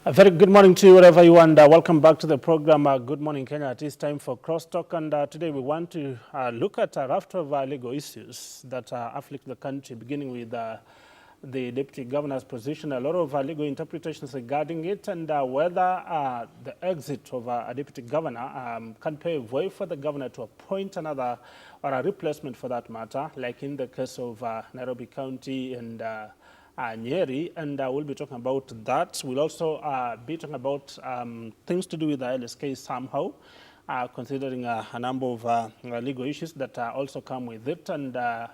A very good morning to you wherever you are, and welcome back to the program Good Morning Kenya. It is time for Crosstalk, and today we want to look at a raft of legal issues that afflict the country, beginning with the Deputy Governor's position. A lot of legal interpretations regarding it, and whether the exit of a Deputy Governor can pave way for the Governor to appoint another or a replacement for that matter, like in the case of Nairobi County and Nyeri, and we'll be talking about that. We'll also be talking about things to do with the LSK somehow, considering a number of legal issues that also come with it, and the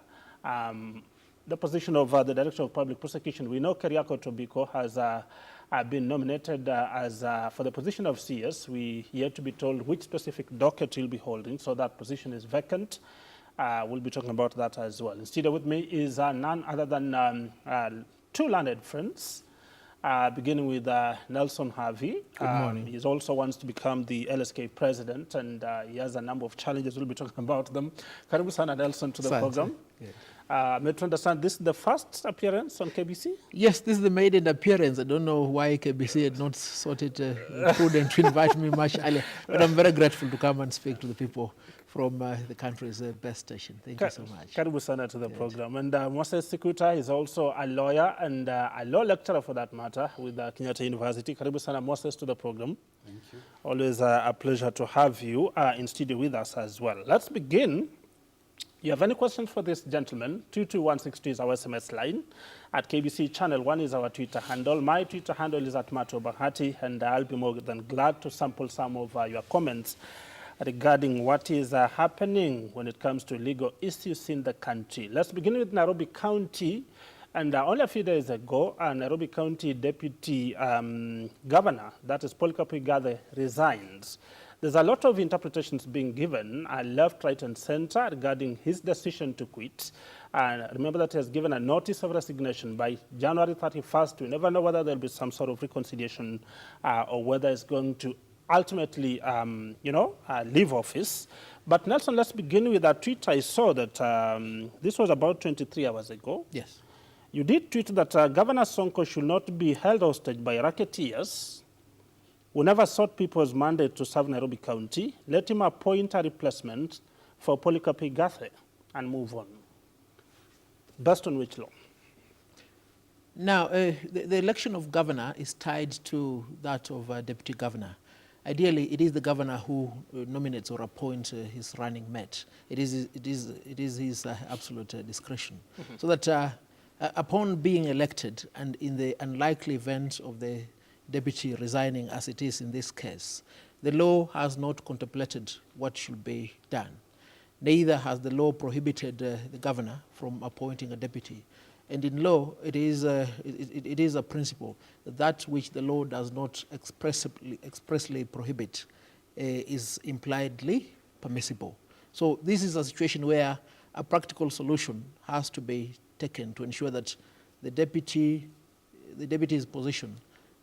position of the Director of Public Prosecution. We know Keriako Tobiko has been nominated for the position of CS. We yet to be told which specific docket he'll be holding, so that position is vacant. We'll be talking about that as well. In studio with me is none other than two learned friends, beginning with Nelson Harvey. Good morning. He also wants to become the LSK president, and he has a number of challenges. We'll be talking about them. Karibu sana Nelson to the program. Yes. May to understand, this is the first appearance on KBC? Yes, this is the maiden appearance. I don't know why KBC had not sorted prudent to invite me much earlier, but I'm very grateful to come and speak to the people from the country's best station. Thank you so much. Karibu sana to the program. And Moses Sikuta is also a lawyer and a law lecturer for that matter with Kenyatta University. Karibu sana Moses to the program. Thank you. Always a pleasure to have you in studio with us as well. Let's begin. You have any questions for this gentleman? 22162 is our SMS line. At KBC Channel 1 is our Twitter handle. My Twitter handle is at Mato Bahati, and I'll be more than glad to sample some of your comments regarding what is happening when it comes to legal issues in the country. Let's begin with Nairobi County. And only a few days ago, Nairobi County Deputy Governor, that is Polycarp Igathe, resigns. There's a lot of interpretations being given, left, right, and center regarding his decision to quit. Remember that he has given a notice of resignation by January 31st. We never know whether there'll be some sort of reconciliation or whether it's going to ultimately, leave office. But Nelson, let's begin with a tweet I saw that this was about 23 hours ago. Yes. You did tweet that Governor Sonko should not be held hostage by racketeers who never sought people's mandate to serve Nairobi County. Let him appoint a replacement for Polycarp Igathe and move on. Based on which law? Now, the election of governor is tied to that of deputy governor. Ideally, it is the governor who nominates or appoints his running mate. It is his absolute discretion. Mm-hmm. So that upon being elected, and in the unlikely event of the deputy resigning as it is in this case, the law has not contemplated what should be done. Neither has the law prohibited the governor from appointing a deputy. And in law, it is a principle that which the law does not expressly prohibit is impliedly permissible. So this is a situation where a practical solution has to be taken to ensure that the deputy's position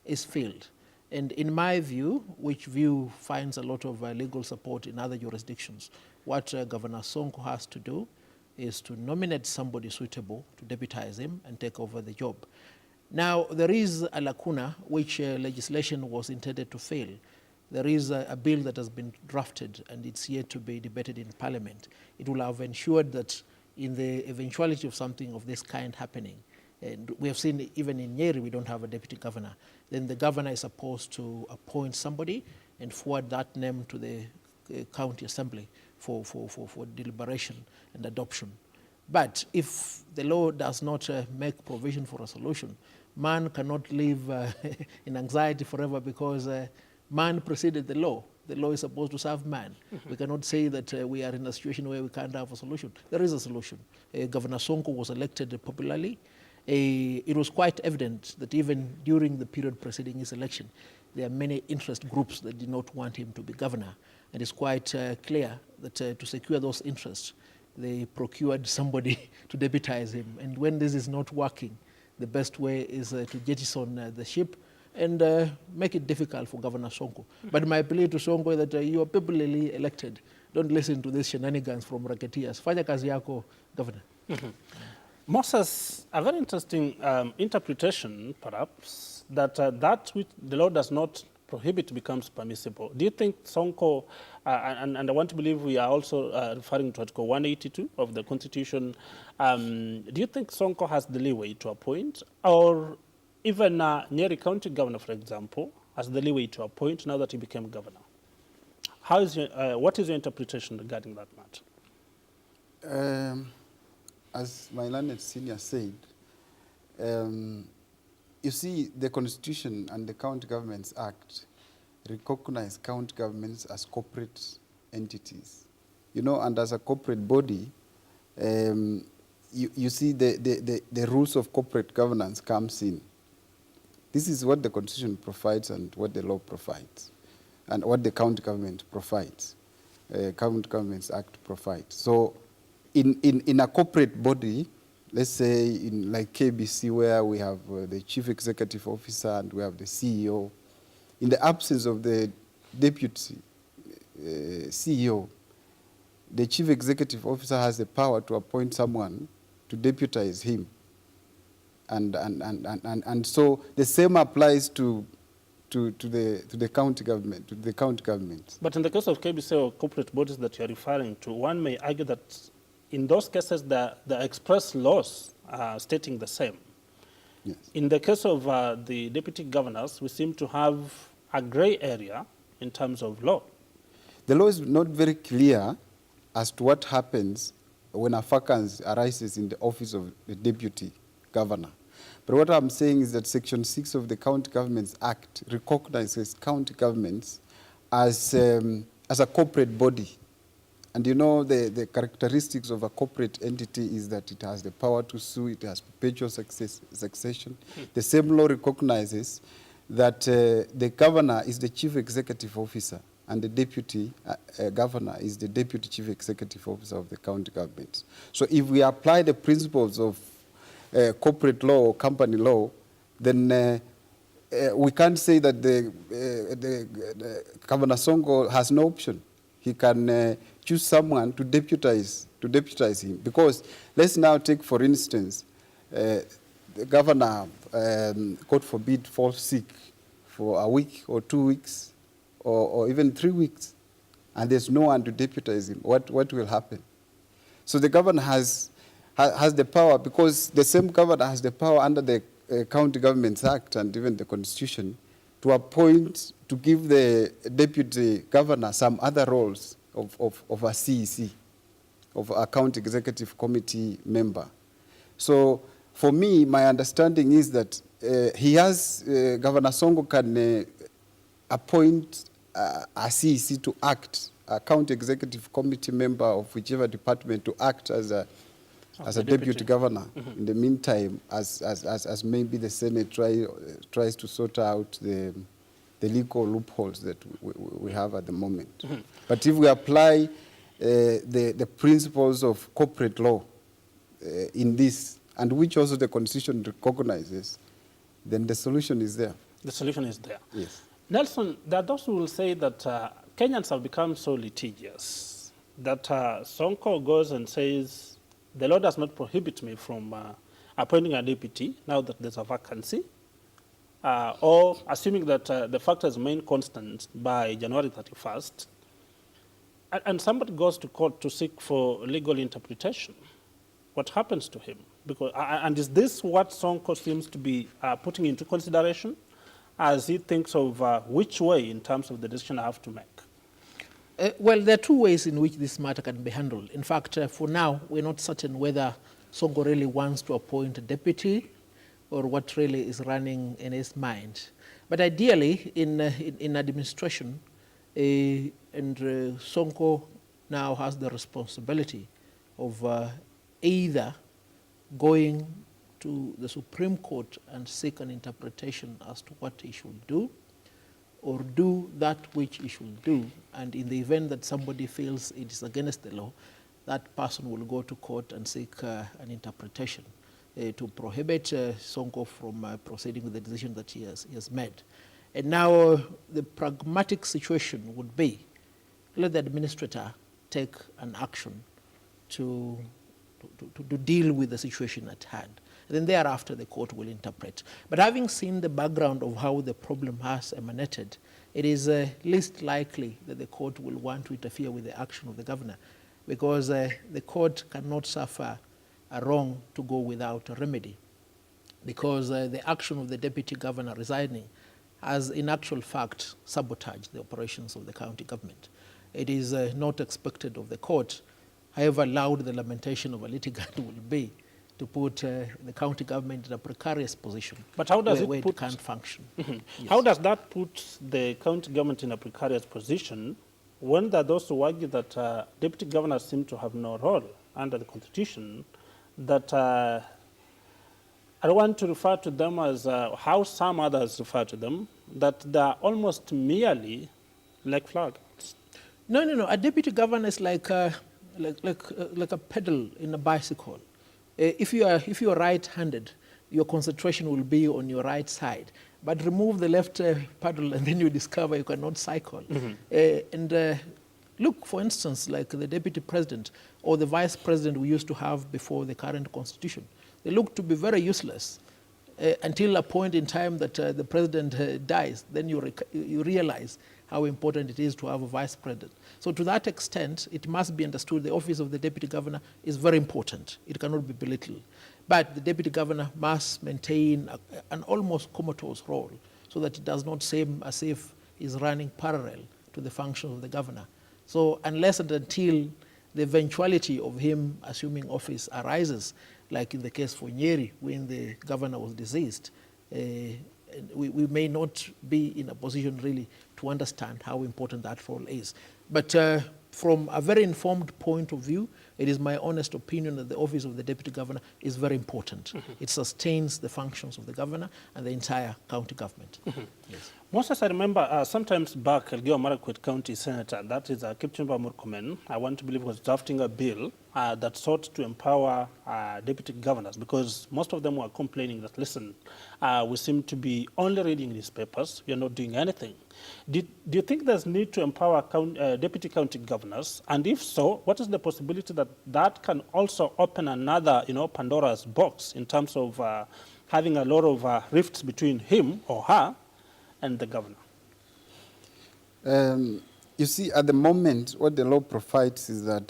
is filled. And in my view, which view finds a lot of legal support in other jurisdictions, what Governor Sonko has to do is to nominate somebody suitable to deputize him and take over the job. Now, there is a lacuna which legislation was intended to fill. There is a bill that has been drafted and it's yet to be debated in Parliament. It will have ensured that in the eventuality of something of this kind happening, and we have seen even in Nyeri we don't have a deputy governor, then the governor is supposed to appoint somebody and forward that name to the county assembly for deliberation and adoption. But if the law does not make provision for a solution, man cannot live in anxiety forever because man preceded the law. The law is supposed to serve man. Mm-hmm. We cannot say that we are in a situation where we can't have a solution. There is a solution. Governor Sonko was elected popularly. It was quite evident that even during the period preceding his election, there are many interest groups that did not want him to be governor. And it's quite clear that to secure those interests, they procured somebody to deputize him. And when this is not working, the best way is to jettison the ship and make it difficult for Governor Sonko. Mm-hmm. But my plea to Sonko is that you are popularly elected. Don't listen to these shenanigans from racketeers. Fanya kazi yako, Governor. Mm-hmm. Moses, a very interesting interpretation, perhaps, that that which the law does not prohibit becomes permissible. Do you think Sonko, and I want to believe we are also referring to Article 182 of the Constitution, do you think Sonko has the leeway to appoint, or even Nyeri County Governor, for example, has the leeway to appoint now that he became governor? How is what is your interpretation regarding that matter? As my learned senior said, you see, the Constitution and the County Governments Act recognize county governments as corporate entities. You know, and as a corporate body, you see the rules of corporate governance comes in. This is what the Constitution provides and what the law provides, and what the county government provides, County Governments Act provides. So, in a corporate body, let's say in like KBC, where we have the chief executive officer and we have the CEO, in the absence of the deputy CEO, the chief executive officer has the power to appoint someone to deputize him. And so the same applies to the county government, to the county government. But in the case of KBC or corporate bodies that you're referring to, one may argue that in those cases, the express laws are stating the same. Yes. In the case of the deputy governors, we seem to have a gray area in terms of law. The law is not very clear as to what happens when a vacancy arises in the office of the deputy governor. But what I'm saying is that Section 6 of the County Governments Act recognizes county governments as a corporate body. And you know, the characteristics of a corporate entity is that it has the power to sue, it has perpetual succession. The same law recognizes that the governor is the chief executive officer and the deputy governor is the deputy chief executive officer of the county government. So if we apply the principles of corporate law or company law, then we can't say that the Governor Sonko has no option. He can choose someone to deputize him. Because let's now take, for instance, the governor, God forbid, falls sick for a week or 2 weeks or even 3 weeks, and there's no one to deputize him. What will happen? So the governor has the power, because the same governor has the power under the County Governments Act and even the Constitution to appoint, to give the deputy governor some other roles of a CEC, of a county executive committee member. So for me, my understanding is that Governor Sonko can appoint a CEC to act, a county executive committee member of whichever department to act as a deputy governor. Mm-hmm. In the meantime, as maybe the Senate tries to sort out the legal loopholes that we have at the moment. Mm-hmm. But if we apply the principles of corporate law in this, and which also the Constitution recognizes, then the solution is there. The solution is there. Yes. Nelson, there are those who will say that Kenyans have become so litigious that Sonko goes and says, the law does not prohibit me from appointing a deputy now that there's a vacancy, or assuming that the factors remain constant by January 31st, and somebody goes to court to seek for legal interpretation. What happens to him? Because, and is this what Sonko seems to be putting into consideration as he thinks of which way in terms of the decision I have to make? Well, there are two ways in which this matter can be handled. In fact, for now, we're not certain whether Sonko really wants to appoint a deputy or what really is running in his mind. But ideally, in administration, and Sonko now has the responsibility of either going to the Supreme Court and seek an interpretation as to what he should do, or do that which he should do, and in the event that somebody feels it is against the law, that person will go to court and seek an interpretation to prohibit Sonko from proceeding with the decision that he has made. And now the pragmatic situation would be, let the administrator take an action to to deal with the situation at hand. And then thereafter, the court will interpret. But having seen the background of how the problem has emanated, it is least likely that the court will want to interfere with the action of the governor, because the court cannot suffer a wrong to go without a remedy, because the action of the deputy governor resigning has in actual fact sabotaged the operations of the county government. It is not expected of the court, however loud the lamentation of a litigant will be, to put the county government in a precarious position. But how does where it put, it can't function? Mm-hmm. Yes. How does that put the county government in a precarious position when there are those who argue that deputy governors seem to have no role under the constitution, that I don't want to refer to them as how some others refer to them, that they are almost merely like flags? No. A deputy governor is like a pedal in a bicycle. If you are right-handed, your concentration will be on your right side. But remove the left pedal, and then you discover you cannot cycle. Mm-hmm. Look, for instance, like the deputy president or the vice president we used to have before the current constitution. They look to be very useless until a point in time that the president dies. Then you realize how important it is to have a vice president. So to that extent, it must be understood the office of the deputy governor is very important. It cannot be belittled. But the deputy governor must maintain an almost comatose role so that it does not seem as if he's running parallel to the functions of the governor. So unless and until the eventuality of him assuming office arises, like in the case for Nyeri, when the governor was deceased, we may not be in a position really to understand how important that role is. But from a very informed point of view, it is my honest opinion that the office of the deputy governor is very important. Mm-hmm. It sustains the functions of the governor and the entire county government. Mm-hmm. Yes. Most I remember, sometimes back, Elgeyo Marakwet County Senator, that is Kipchumba Murkomen, I want to believe was drafting a bill that sought to empower deputy governors, because most of them were complaining that, listen, we seem to be only reading newspapers, we are not doing anything. Do you think there's need to empower deputy county governors? And if so, what is the possibility that that can also open another, Pandora's box in terms of having a lot of rifts between him or her and the governor? You see, at the moment, what the law provides is that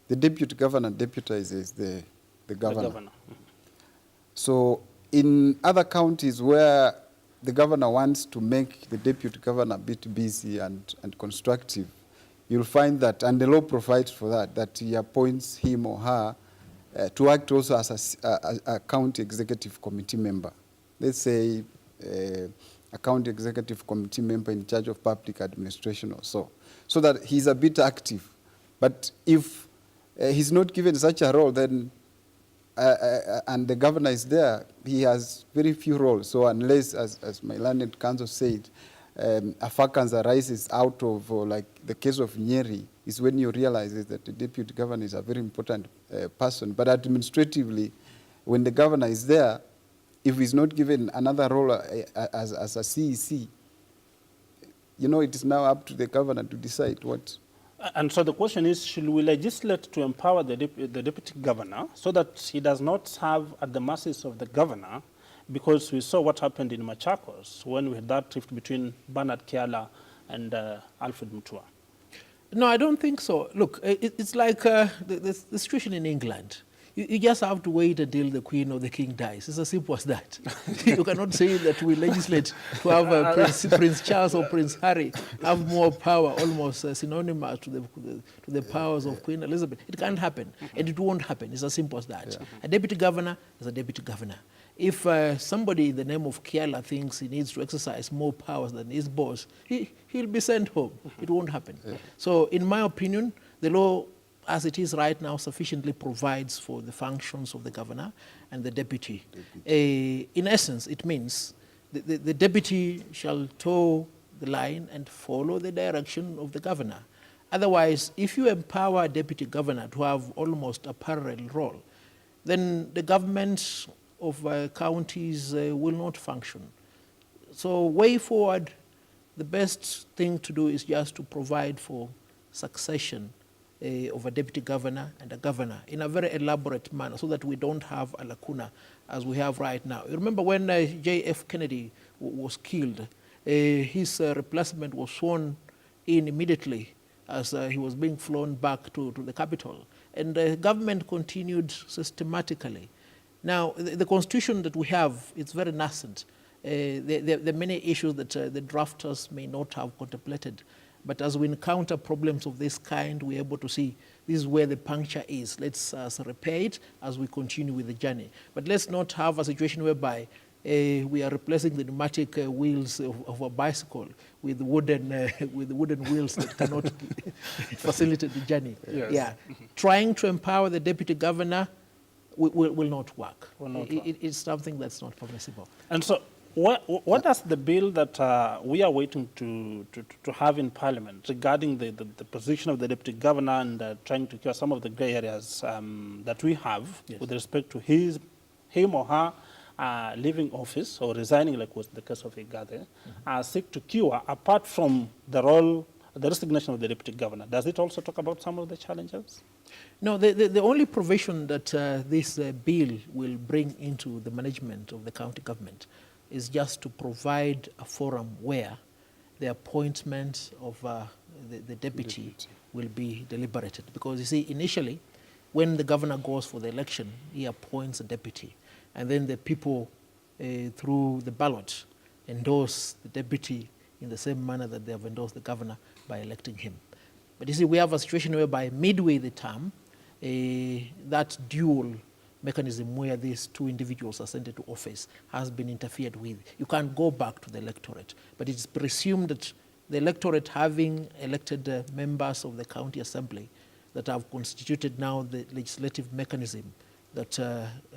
the deputy governor deputizes the governor. The governor. Mm-hmm. So in other counties where the governor wants to make the deputy governor a bit busy and constructive, you'll find that, and the law provides for that he appoints him or her to act also as a county executive committee member. Let's say a county executive committee member in charge of public administration or so that he's a bit active. But if he's not given such a role, then and the governor is there, he has very few roles. So unless, as my learned counsel said, a vacancy arises out of, like the case of Nyeri, is when you realize that the deputy governor is a very important person. But administratively, when the governor is there, if he's not given another role as a CEC, it is now up to the governor to decide what. And so the question is, should we legislate to empower the deputy governor so that he does not have at the mercies of the governor? Because we saw what happened in Machakos when we had that rift between Bernard Kiala and Alfred Mutua. No, I don't think so. Look, it's like the situation in England. You just have to wait until the Queen or the King dies. It's as simple as that. You cannot say that we legislate to have Prince Charles or Prince Harry have more power, almost synonymous to the powers of Queen Elizabeth. It can't happen, and it won't happen. It's as simple as that. Yeah. A deputy governor is a deputy governor. If somebody in the name of Kiala thinks he needs to exercise more powers than his boss, he'll be sent home. It won't happen. Yeah. So in my opinion, the law as it is right now sufficiently provides for the functions of the governor and the deputy. In essence, it means the deputy shall toe the line and follow the direction of the governor. Otherwise, if you empower a deputy governor to have almost a parallel role, then the government of counties will not function. So way forward, the best thing to do is just to provide for succession of a deputy governor and a governor in a very elaborate manner so that we don't have a lacuna as we have right now. You remember when J.F. Kennedy was killed, his replacement was sworn in immediately as he was being flown back to the capital. And the government continued systematically. Now, the constitution that we have is very nascent. There are many issues that the drafters may not have contemplated. But as we encounter problems of this kind, we're able to see this is where the puncture is. Let's repair it as we continue with the journey. But let's not have a situation whereby we are replacing the pneumatic wheels of a bicycle with wooden wheels that cannot facilitate the journey. Yes. Yeah. Trying to empower the deputy governor will not work. It's something that's not permissible. And so, what does the bill that we are waiting to have in Parliament regarding the position of the deputy governor and trying to cure some of the grey areas that we have with respect to him or her leaving office or resigning, like was the case of Igade, seek to cure apart from the resignation of the deputy governor? Does it also talk about some of the challenges? No, the only provision that this bill will bring into the management of the county government is just to provide a forum where the appointment of the deputy will be deliberated. Because you see, initially, when the governor goes for the election, he appoints a deputy. And then the people, through the ballot, endorse the deputy in the same manner that they have endorsed the governor by electing him. But you see, we have a situation whereby midway the term, that dual mechanism where these two individuals are sent into office has been interfered with. You can't go back to the electorate, but it's presumed that the electorate, having elected members of the county assembly that have constituted now the legislative mechanism that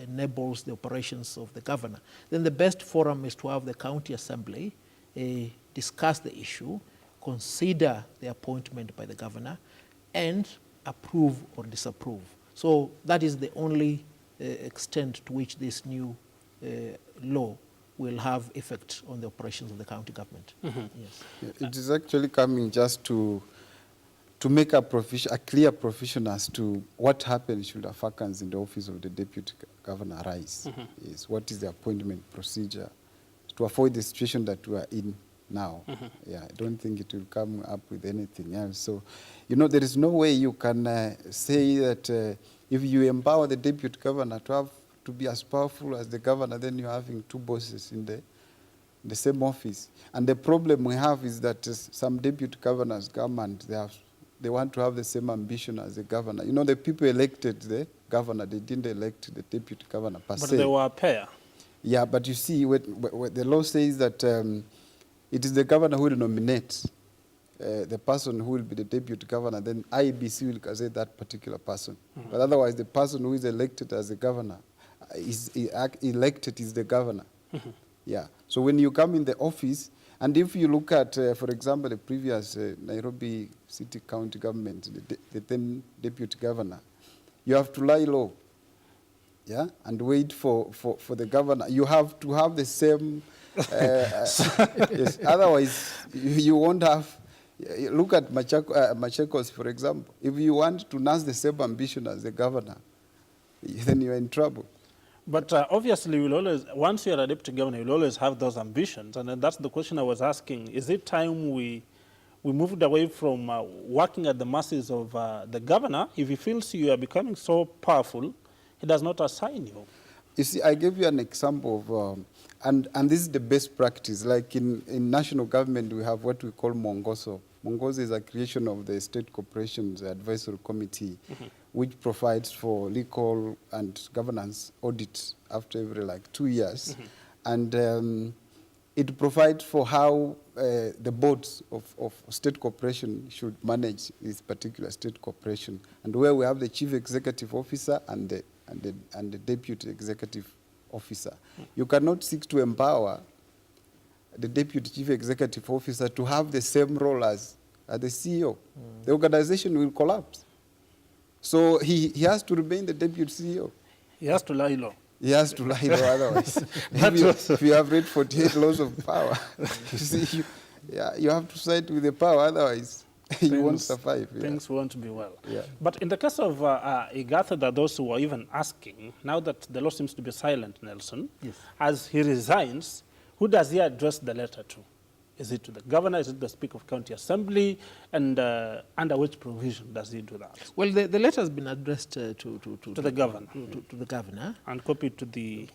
enables the operations of the governor, then the best forum is to have the county assembly discuss the issue, consider the appointment by the governor, and approve or disapprove. So that is the only extent to which this new law will have effect on the operations of the county government. Yes. It is actually coming just to make a clear provision as to what happens should a vacance in the office of the deputy governor arise. Is what is the appointment procedure to avoid the situation that we are in now. Yeah, I don't think it will come up with anything else. So, there is no way you can say that if you empower the deputy governor to be as powerful as the governor, then you're having two bosses in the same office. And the problem we have is that some deputy governors come and they want to have the same ambition as the governor. The people elected the governor, they didn't elect the deputy governor per se. But they were a pair. Yeah, but you see, what the law says that it is the governor who will nominate the person who will be the deputy governor, then IEBC will gazette that particular person. But otherwise, the person who is elected as the governor is the governor. Yeah. So when you come in the office, and if you look at, for example, the previous Nairobi City County government, the then deputy governor, you have to lie low, yeah, and wait for the governor. You have to have the same. Yes. Otherwise, you won't have. Look at Machakos, for example. If you want to nurse the same ambition as the governor, then you're in trouble. But obviously, once you're a deputy governor, you'll always have those ambitions. And that's the question I was asking. Is it time we moved away from working at the mercies of the governor? If he feels you are becoming so powerful, he does not assign you. You see, I gave you an example of, and this is the best practice. Like in national government, we have what we call Mongoso. Mongoso is a creation of the State Corporations Advisory Committee, which provides for legal and governance audits after every 2 years. And it provides for how the boards of state corporation should manage this particular state corporation, and where we have the chief executive officer and the deputy executive officer. You cannot seek to empower the deputy chief executive officer to have the same role as the CEO. The organization will collapse. So he has to remain the deputy CEO. He has to lie low. He has to lie low, otherwise. If you have read 48 laws of power, you see, you have to side with the power, otherwise. you won't survive. Yeah. Things won't be well. Yeah. But in the case of Igathe, there are those who are even asking, now that the law seems to be silent, Nelson, Yes. as he resigns, who does he address the letter to? Is it to the governor? Is it the Speaker of County Assembly? And under which provision does he do that? Well, the letter has been addressed to the governor. To the governor. And copied to the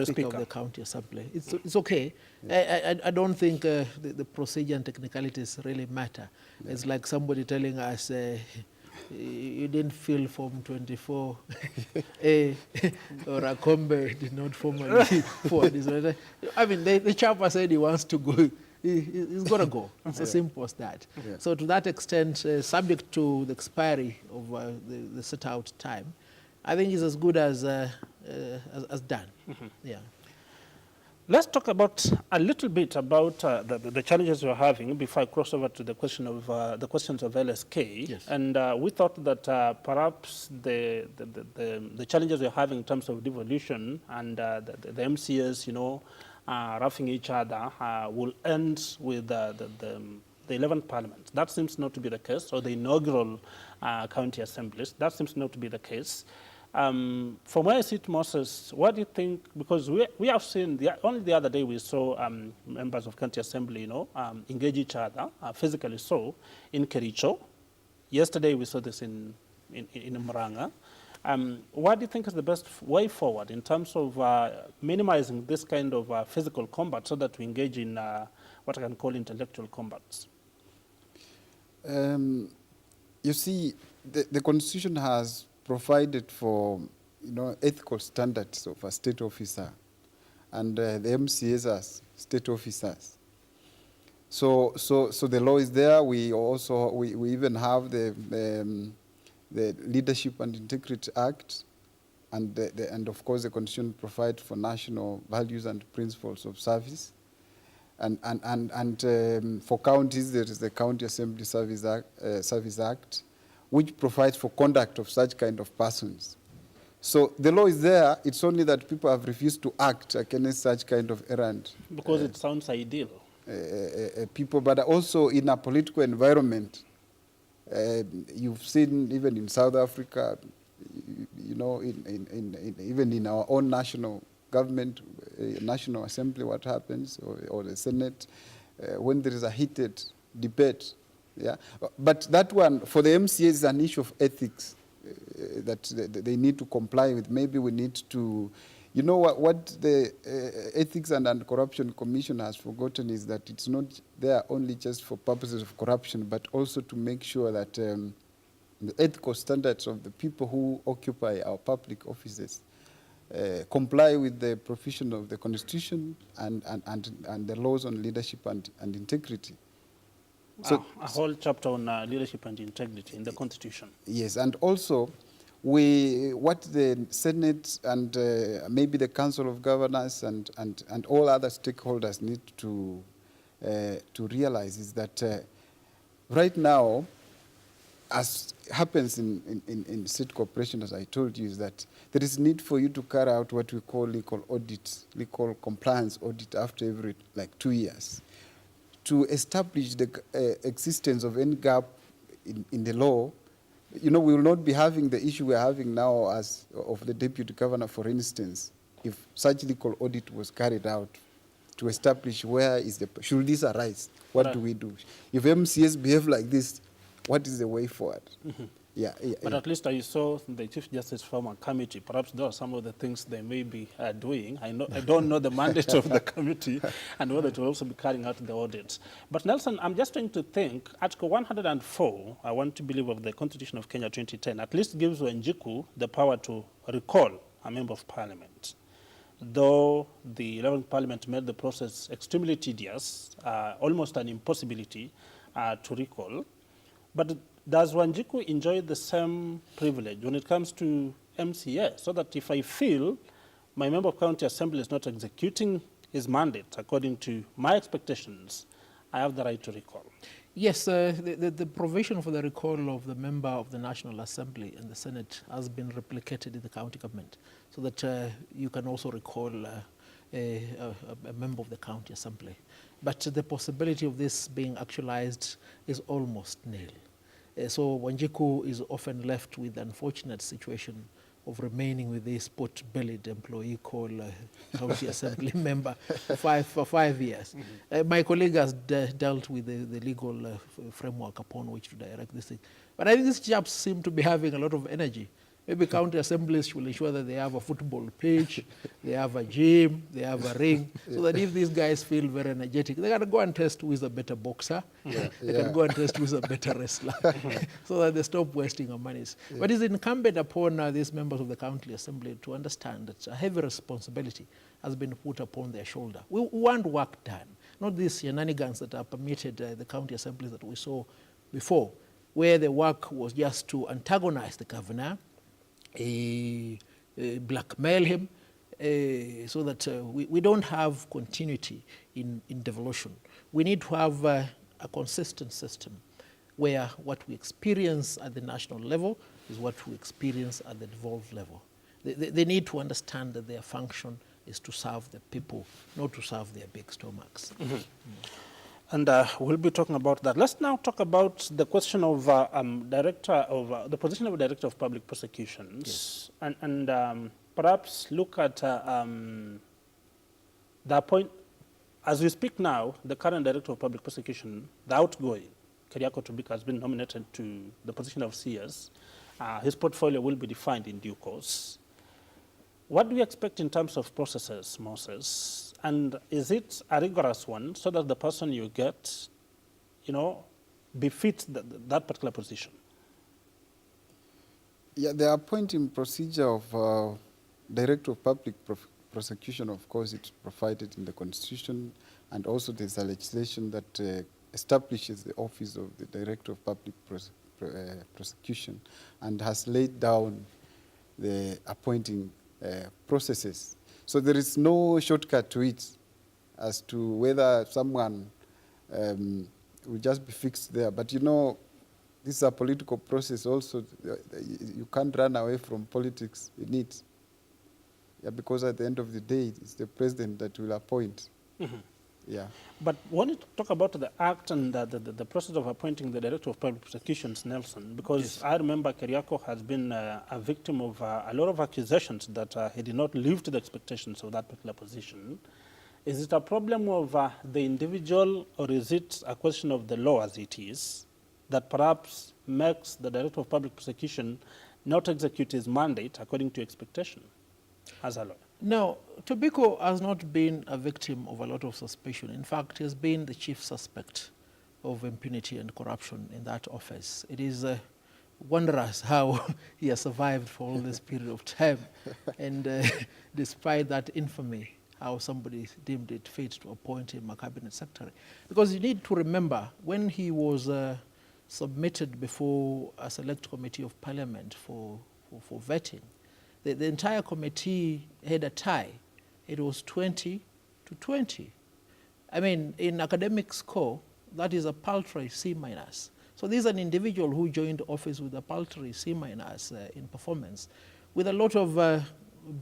Speaker of the County Assembly. It's okay. I don't think the procedure and technicalities really matter. Yeah. It's like somebody telling us, you didn't fill Form 24 or a Combe did not formally forward this letter. I mean, the chap said he wants to go. He's got to go. It's as simple as that. Yeah. So to that extent, subject to the expiry of the set out time, I think it's as good as done. Mm-hmm. Yeah. Let's talk about a little bit about the challenges you're having before I cross over to the question of the questions of LSK. Yes. And we thought that perhaps the challenges you're having in terms of devolution and the MCAs, you know, roughing each other will end with the 11th Parliament. That seems not to be the case, or the inaugural county assemblies. That seems not to be the case. From where I sit, Moses, what do you think? Because we have seen, only the other day we saw members of county assembly, you know, engage each other, physically so, in Kericho. Yesterday we saw this in Murang'a. What do you think is the best way forward in terms of minimizing this kind of physical combat so that we engage in what I can call intellectual combats? You see, the Constitution has provided for, you know, ethical standards of a state officer, and the MCAs as state officers. So the law is there. We also we even have the Leadership and Integrity Act, and of course the Constitution provides for national values and principles of service. And for counties, there is the County Assembly Service Act, which provides for conduct of such kind of persons. So the law is there. It's only that people have refused to act against such kind of errand. Because it sounds ideal. People, but also in a political environment. You've seen even in South Africa, you know, even in our own national government, National Assembly, what happens, or the Senate, when there is a heated debate. Yeah, but that one, for the MCA, is an issue of ethics that they need to comply with. Maybe we need to, you know, what the Ethics and Anti-Corruption Commission has forgotten is that it's not there only just for purposes of corruption, but also to make sure that the ethical standards of the people who occupy our public offices comply with the provision of the Constitution and the laws on leadership and integrity. So a whole chapter on leadership and integrity in the Constitution. Yes, and also what the Senate and maybe the Council of Governors and all other stakeholders need to realize is that right now, as happens in state corporation, as I told you, is that there is need for you to carry out what we call legal audit, legal compliance audit after every 2 years, to establish the existence of any gap in the law. You know, we will not be having the issue we're having now as of the deputy governor, for instance, if such legal audit was carried out to establish where is should this arise, what do we do? If MCAs behave like this, what is the way forward? Mm-hmm. But at least I saw the Chief Justice form a committee. Perhaps there are some of the things they may be doing. I don't know the mandate of the committee and whether it will also be carrying out the audits. But Nelson, I'm just trying to think, Article 104, I want to believe, of the Constitution of Kenya 2010, at least gives Wanjiku the power to recall a member of parliament. Though the 11th Parliament made the process extremely tedious, almost an impossibility to recall. But does Wanjiku enjoy the same privilege when it comes to MCA, so that if I feel my member of county assembly is not executing his mandate according to my expectations, I have the right to recall? Yes, the provision for the recall of the member of the National Assembly and the Senate has been replicated in the county government, so that you can also recall a member of the county assembly. But the possibility of this being actualized is almost nil. So Wanjiku is often left with the unfortunate situation of remaining with this pot-bellied employee called county assembly member for 5 years. My colleague has dealt with the legal framework upon which to direct this thing. But I think these chaps seem to be having a lot of energy. Maybe county assemblies will ensure that they have a football pitch, they have a gym, they have a ring, so that if these guys feel very energetic, they can go and test who is a better boxer, they can go and test who is a better wrestler, so that they stop wasting our monies. But it's incumbent upon these members of the county assembly to understand that a heavy responsibility has been put upon their shoulder. We want work done, not these shenanigans that are permitted the county assemblies that we saw before, where the work was just to antagonize the governor, blackmail him, so that we don't have continuity in devolution. We need to have a consistent system where what we experience at the national level is what we experience at the devolved level. They need to understand that their function is to serve the people, not to serve their big stomachs. And we'll be talking about that. Let's now talk about the question of the position of a director of public prosecutions, and perhaps look at the point. As we speak now, the current director of public prosecution, the outgoing, Keriako Tobika, has been nominated to the position of CS. His portfolio will be defined in due course. What do you expect in terms of processes, Moses? And is it a rigorous one so that the person you get, befits that particular position? Yeah, the appointing procedure of Director of Public Prosecution, of course, it's provided in the Constitution, and also there's a legislation that establishes the office of the Director of Public Prosecution and has laid down the appointing processes. So there is no shortcut to it as to whether someone will just be fixed there. But this is a political process also. You can't run away from politics in it. Yeah, because at the end of the day, it's the president that will appoint. Mm-hmm. Yeah. But when you talk about the act and the process of appointing the Director of Public Prosecutions, Nelson, because I remember Keriako has been a victim of a lot of accusations that he did not live to the expectations of that particular position. Is it a problem of the individual, or is it a question of the law as it is, that perhaps makes the Director of Public Prosecution not execute his mandate according to expectation as a lawyer? No, Tobiko has not been a victim of a lot of suspicion. In fact, he has been the chief suspect of impunity and corruption in that office. It is wondrous how he has survived for all this period of time. And despite that infamy, how somebody deemed it fit to appoint him a cabinet secretary. Because you need to remember, when he was submitted before a select committee of parliament for vetting, the entire committee had a tie. It was 20 to 20. I mean, in academic score, that is a paltry C-. So this is an individual who joined office with a paltry C- in performance, with a lot of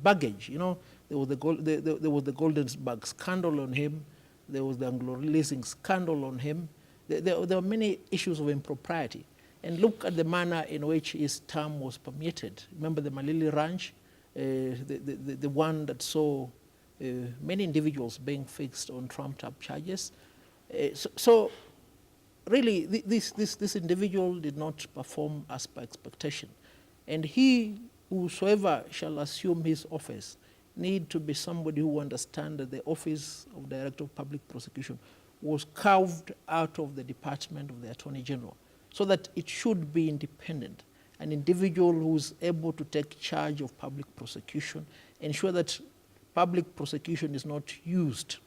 baggage. There was the Goldensburg scandal on him. There was the Anglo-leasing scandal on him. There were many issues of impropriety. And look at the manner in which his term was permitted. Remember the Malili Ranch, the one that saw many individuals being fixed on trumped-up charges. So really, this individual did not perform as per expectation. And whosoever shall assume his office, need to be somebody who understands that the office of Director of Public Prosecution was carved out of the Department of the Attorney General, so that it should be independent. An individual who's able to take charge of public prosecution, ensure that public prosecution is not used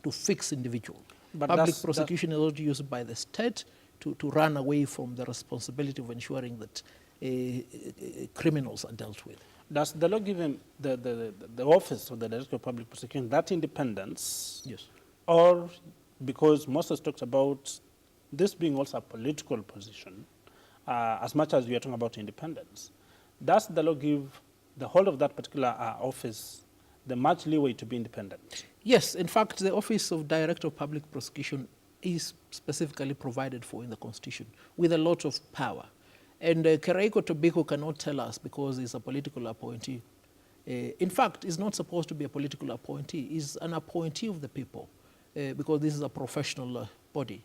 to fix individuals. But public prosecution is not used by the state to run away from the responsibility of ensuring that criminals are dealt with. Does the law give him the office of the Director of Public Prosecution that independence? Yes. Or because Moses talks about this being also a political position, as much as we are talking about independence, does the law give the whole of that particular office the much leeway to be independent? Yes, in fact, the Office of Director of Public Prosecution is specifically provided for in the Constitution with a lot of power. And Keraiko Tobiko cannot tell us because he's a political appointee. In fact, he's not supposed to be a political appointee. He's an appointee of the people because this is a professional body.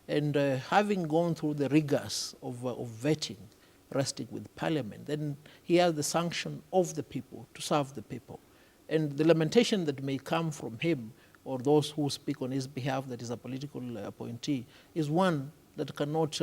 And having gone through the rigors of vetting, resting with Parliament, then he has the sanction of the people to serve the people. And the lamentation that may come from him or those who speak on his behalf that is a political appointee is one that cannot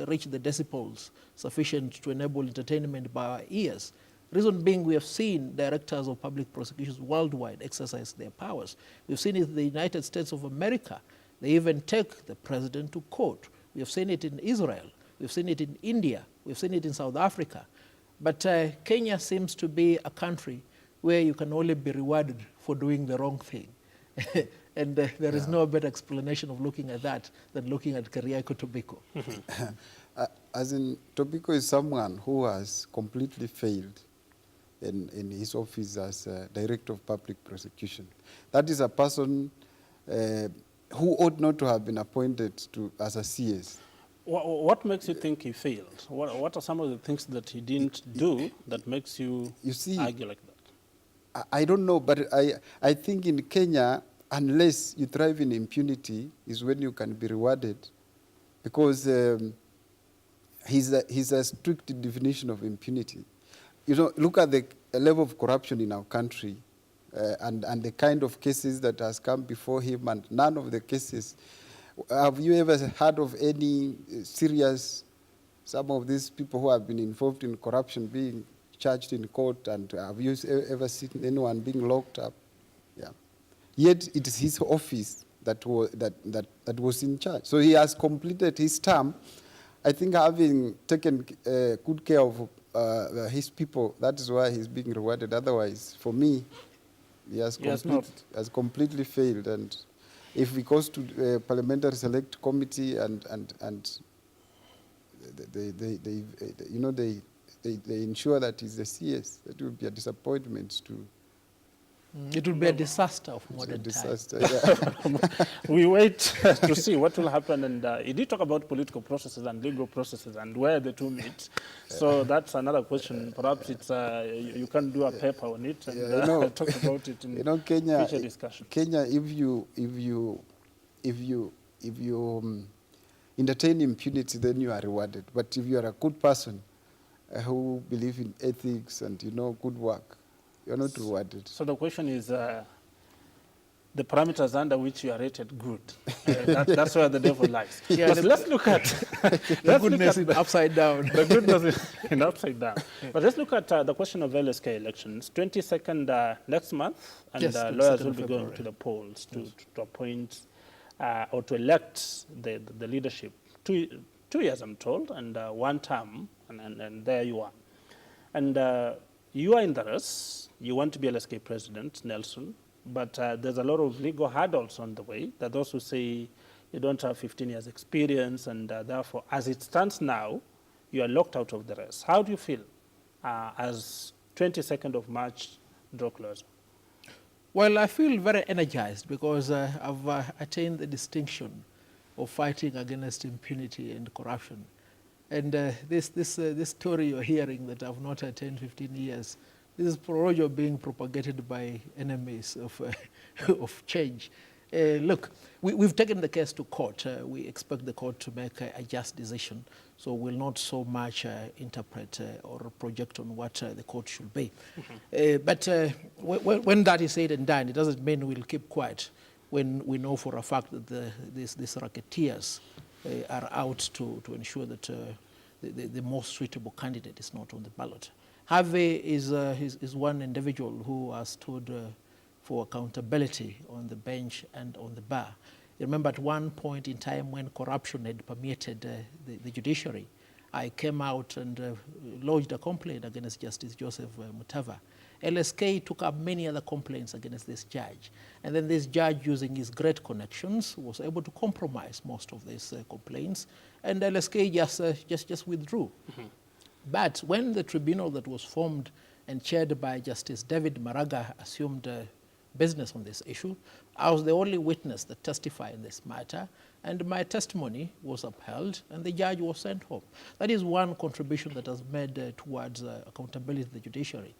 reach the decibels sufficient to enable entertainment by our ears. Reason being, we have seen directors of public prosecutions worldwide exercise their powers. We've seen it in the United States of America. They even take the president to court. We have seen it in Israel. We've seen it in India. We've seen it in South Africa. But Kenya seems to be a country where you can only be rewarded for doing the wrong thing. And there is no better explanation of looking at that than looking at Keriako Tobiko. As in, Tobiko is someone who has completely failed in his office as Director of Public Prosecution. That is a person who ought not to have been appointed as a CS. What makes you think he failed? What are some of the things that he didn't do that makes you argue like that? I don't know, but I think in Kenya, unless you thrive in impunity, is when you can be rewarded, because he's a strict definition of impunity. You know, look at the level of corruption in our country, and the kind of cases that has come before him, and none of the cases. Have you ever heard of any serious, some of these people who have been involved in corruption being charged in court, and have you ever seen anyone being locked up? Yeah. Yet it is his office that was in charge. So he has completed his term, I think, having taken good care of his people. That is why he's being rewarded. Otherwise, for me, he has completely failed. And if he goes to Parliamentary Select Committee and they ensure that he's the CS, it will be a disappointment to. It will be a disaster of modern times. Yeah. We wait to see what will happen. And he did talk about political processes and legal processes and where the two meet. So that's another question. Perhaps it's you can do a paper on it and talk about it in future discussion. Kenya, if you entertain impunity, then you are rewarded. But if you are a good person who believe in ethics and good work, you're not rewarded. So the question is the parameters under which you are rated good. That's where the devil lies. Yeah, let's look at the goodness in upside down. The goodness in upside down. But let's look at the question of LSK elections. 22nd next month, and lawyers will be going to the polls to appoint or to elect the leadership. Two years, I'm told, and one term, and there you are. And you are in the race. You want to be LSK president, Nelson, but there's a lot of legal hurdles on the way. There are those who say you don't have 15 years experience, and therefore, as it stands now, you are locked out of the race. How do you feel as 22nd of March draw closer? Well, I feel very energized because I've attained the distinction of fighting against impunity and corruption. And this story you're hearing that I've not attained 15 years, this is prorojo being propagated by enemies of change. Look, we've taken the case to court. We expect the court to make a just decision, so we'll not so much interpret or project on what the court should be. Mm-hmm. But when that is said and done, it doesn't mean we'll keep quiet when we know for a fact that these racketeers are out to ensure that the most suitable candidate is not on the ballot. Harvey is one individual who has stood for accountability on the bench and on the bar. You remember at one point in time when corruption had permeated the judiciary, I came out and lodged a complaint against Justice Joseph Mutava. LSK took up many other complaints against this judge. And then this judge, using his great connections, was able to compromise most of these complaints. And LSK just withdrew. Mm-hmm. But when the tribunal that was formed and chaired by Justice David Maraga, assumed business on this issue. I was the only witness that testified in this matter, and my testimony was upheld, and the judge was sent home. That is one contribution that has made towards accountability of the judiciary.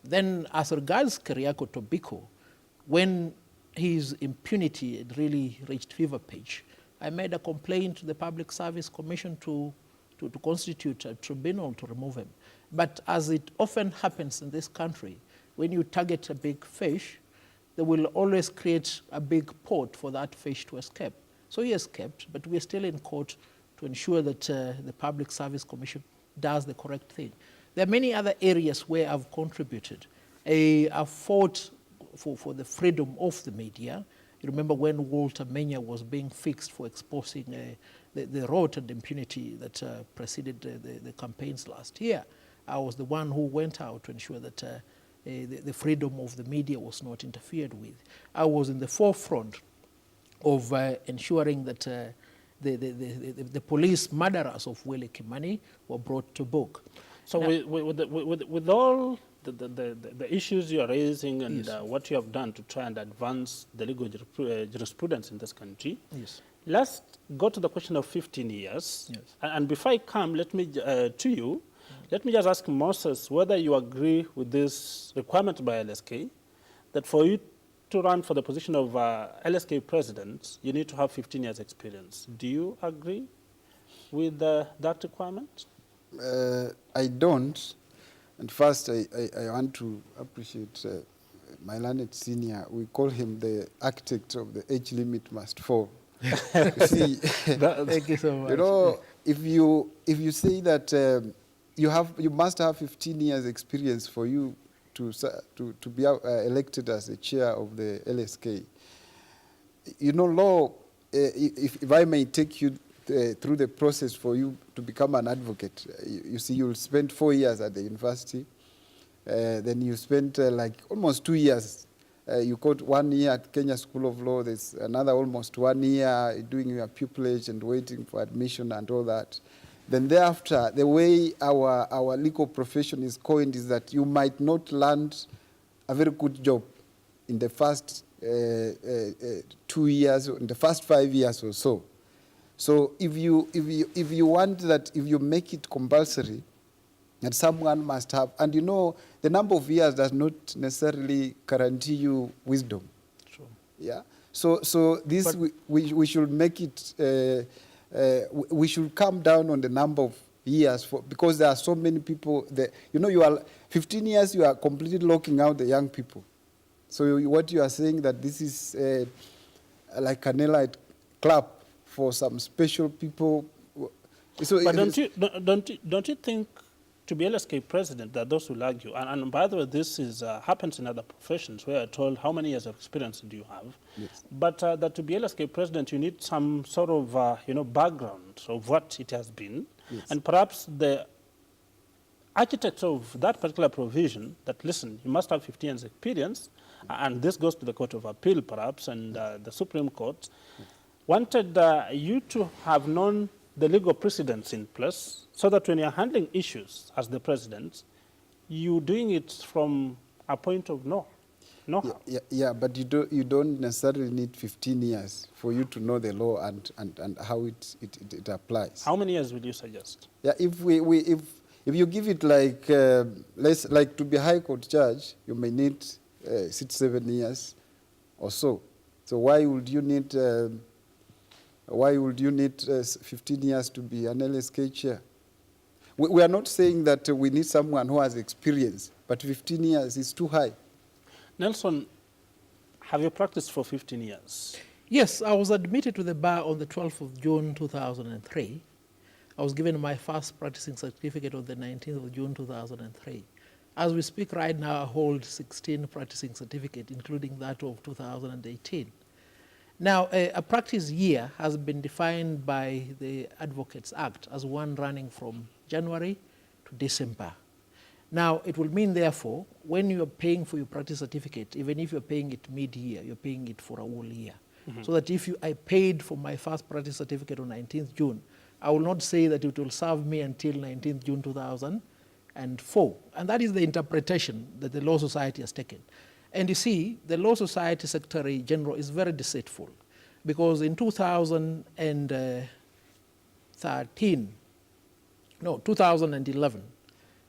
Then, as regards Keriako Tobiko, when his impunity had really reached fever pitch, I made a complaint to the Public Service Commission to constitute a tribunal to remove him. But as it often happens in this country, when you target a big fish, they will always create a big pot for that fish to escape. So he escaped, but we're still in court to ensure that the Public Service Commission does the correct thing. There are many other areas where I've contributed. I've fought for the freedom of the media. You remember when Walter Menya was being fixed for exposing the rot and impunity that preceded the campaigns last year. I was the one who went out to ensure that the freedom of the media was not interfered with. I was in the forefront of ensuring that the police murderers of Wile Kimani were brought to book. So now, with all the issues you are raising and yes, what you have done to try and advance the legal jurisprudence in this country, yes, let's go to the question of 15 years. Yes. And before I come, let me to you, let me just ask Moses whether you agree with this requirement by LSK that for you to run for the position of LSK president, you need to have 15 years experience. Do you agree with that requirement? I don't. And first, I want to appreciate my learned senior. We call him the architect of the age limit must fall. You see, thank you so much. you know, if you say that you must have 15 years experience for you to be elected as the chair of the LSK. You know, law. If I may take you through the process for you to become an advocate, you see, you'll spend 4 years at the university. Then you spend like almost 2 years. You got 1 year at Kenya School of Law. There's another almost 1 year doing your pupillage and waiting for admission and all that. Then thereafter, the way our legal profession is coined is that you might not land a very good job in the first 2 years, or in the first 5 years or so. So if you want that, if you make it compulsory, that someone must have, and you know, the number of years does not necessarily guarantee you wisdom. True. Yeah. So this we should make it. We should come down on the number of years because there are so many people. You know, you are 15 years. You are completely locking out the young people. So what you are saying that this is like an elite club for some special people. So but don't you think to be LSK president, there are those who argue, and by the way, this is happens in other professions where I'm told how many years of experience do you have, yes, but that to be LSK president, you need some sort of background of what it has been, yes, and perhaps the architect of that particular provision that, listen, you must have 15 years experience, and this goes to the Court of Appeal perhaps, and the Supreme Court, wanted you to have known the legal precedents in place so that when you're handling issues as the president, you're doing it from a point of know-how. Yeah, but you don't necessarily need 15 years for you to know the law and how it applies. How many years would you suggest? Yeah, if you give it like like to be a High Court judge, you may need 6-7 years or so. So why would you need 15 years to be an LSK chair? We are not saying that we need someone who has experience, but 15 years is too high. Nelson, have you practiced for 15 years? Yes, I was admitted to the bar on the 12th of June 2003. I was given my first practicing certificate on the 19th of June 2003. As we speak right now, I hold 16 practicing certificates, including that of 2018. Now, a practice year has been defined by the Advocates Act as one running from January to December. Now, it will mean, therefore, when you are paying for your practice certificate, even if you're paying it mid-year, you're paying it for a whole year. Mm-hmm. So that if I paid for my first practice certificate on 19th June, I will not say that it will serve me until 19th June 2020. And that is the interpretation that the Law Society has taken. And you see, the Law Society Secretary General is very deceitful, because in 2011,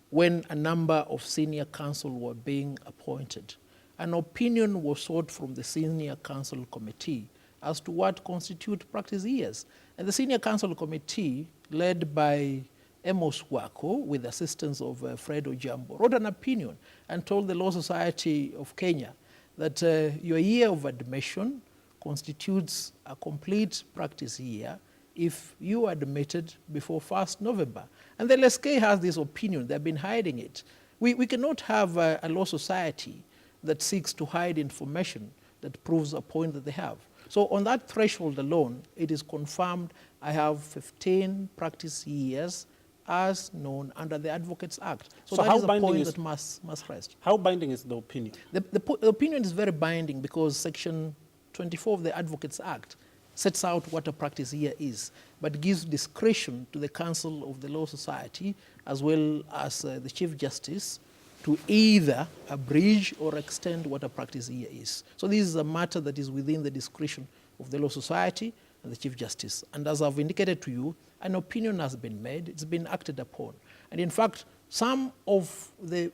when a number of senior counsel were being appointed, an opinion was sought from the Senior Counsel Committee as to what constitute practice years. And the Senior Counsel Committee, led by Amos Wako, with the assistance of Fred Ojambo, wrote an opinion and told the Law Society of Kenya that your year of admission constitutes a complete practice year if you are admitted before 1st November. And the LSK has this opinion. They've been hiding it. We cannot have a law society that seeks to hide information that proves a point that they have. So on that threshold alone, it is confirmed I have 15 practice years as known under the Advocates Act. So that is a point that must rest. How binding is the opinion? The opinion is very binding because Section 24 of the Advocates Act sets out what a practice year is, but gives discretion to the Council of the Law Society as well as the Chief Justice to either abridge or extend what a practice year is. So this is a matter that is within the discretion of the Law Society and the Chief Justice. And as I've indicated to you, an opinion has been made, it's been acted upon. And in fact, some of the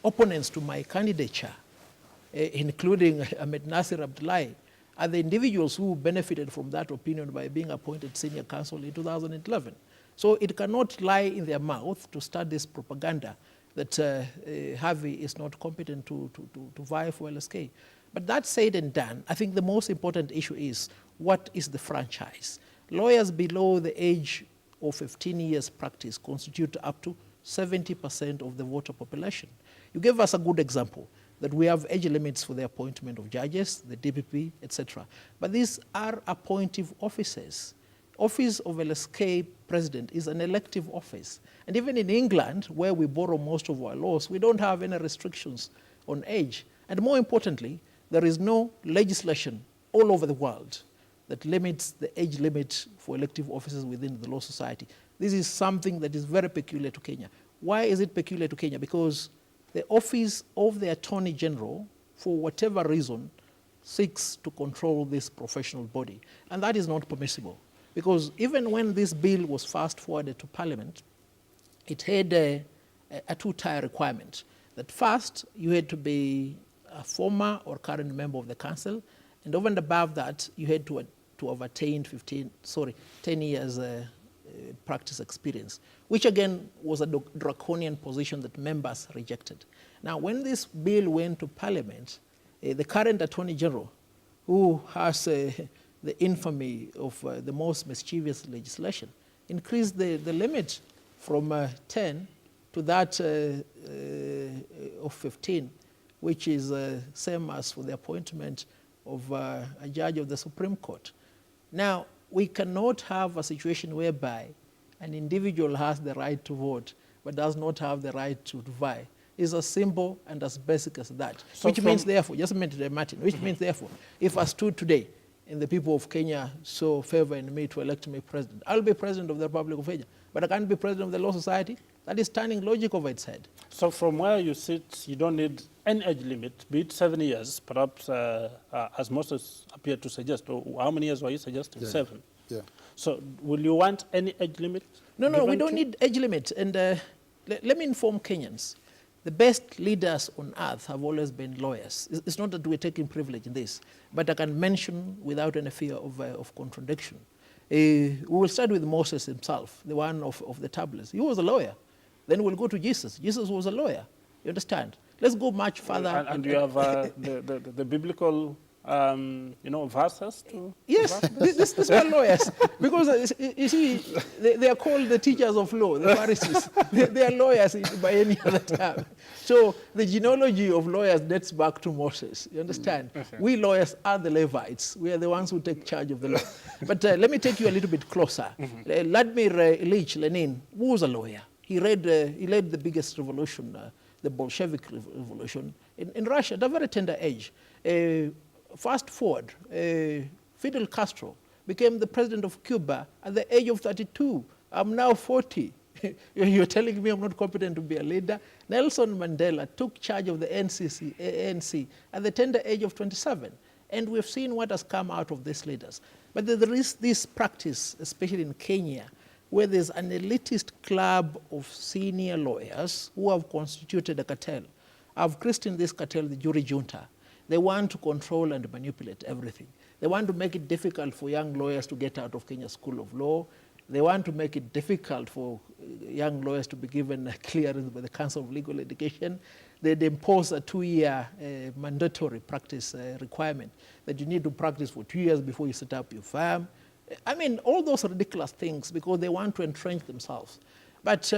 opponents to my candidature, including Ahmed Nasir Abdullahi, are the individuals who benefited from that opinion by being appointed senior counsel in 2011. So it cannot lie in their mouth to start this propaganda that Harvey is not competent to vie for LSK. But that said and done, I think the most important issue is, what is the franchise? Lawyers below the age of 15 years practice constitute up to 70% of the voter population. You gave us a good example that we have age limits for the appointment of judges, the DPP, etc. But these are appointive offices. Office of LSK president is an elective office. And even in England, where we borrow most of our laws, we don't have any restrictions on age. And more importantly, there is no legislation all over the world that limits the age limit for elective offices within the Law Society. This is something that is very peculiar to Kenya. Why is it peculiar to Kenya? Because the office of the Attorney General, for whatever reason, seeks to control this professional body. And that is not permissible. Because even when this bill was fast forwarded to Parliament, it had a two-tier requirement. That first, you had to be a former or current member of the council, and over and above that, you had to have attained 10 years practice experience, which again was a draconian position that members rejected. Now, when this bill went to Parliament, the current Attorney General, who has the infamy of the most mischievous legislation, increased the limit from 10 to that of 15, which is same as for the appointment of a judge of the Supreme Court. Now, we cannot have a situation whereby an individual has the right to vote but does not have the right to vie. It's as simple and as basic as that. So which means, therefore, just a minute, Martin, which means, therefore, if I stood today and the people of Kenya so favor in me to elect me president, I'll be president of the Republic of Kenya, but I can't be president of the Law Society. That is turning logic over its head. So from where you sit, you don't need any age limit, be it 7 years, perhaps as most appear to suggest. Or how many years were you suggesting? 7. Yeah. So will you want any age limit? No, we don't need age limit. And let me inform Kenyans. The best leaders on earth have always been lawyers. It's not that we're taking privilege in this, but I can mention without any fear of contradiction. We will start with Moses himself, the one of the tablets. He was a lawyer. Then we'll go to Jesus. Jesus was a lawyer. You understand? Let's go much further. And you have the biblical verses to... Yes, these are lawyers. Because, you see, they are called the teachers of law, the Pharisees. They are lawyers by any other term. So the genealogy of lawyers dates back to Moses. You understand? Okay. We lawyers are the Levites. We are the ones who take charge of the law. But let me take you a little bit closer. Vladimir Ilyich Lenin was a lawyer. He led the biggest revolution, the Bolshevik revolution, in Russia at a very tender age. Fast forward, Fidel Castro became the president of Cuba at the age of 32. I'm now 40. You're telling me I'm not competent to be a leader? Nelson Mandela took charge of the ANC at the tender age of 27. And we've seen what has come out of these leaders. But there is this practice, especially in Kenya, where there's an elitist club of senior lawyers who have constituted a cartel. I've christened this cartel the jury junta. They want to control and manipulate everything. They want to make it difficult for young lawyers to get out of Kenya School of Law. They want to make it difficult for young lawyers to be given a clearance by the Council of Legal Education. They'd impose a 2-year mandatory practice requirement that you need to practice for 2 years before you set up your firm. I mean, all those ridiculous things because they want to entrench themselves. But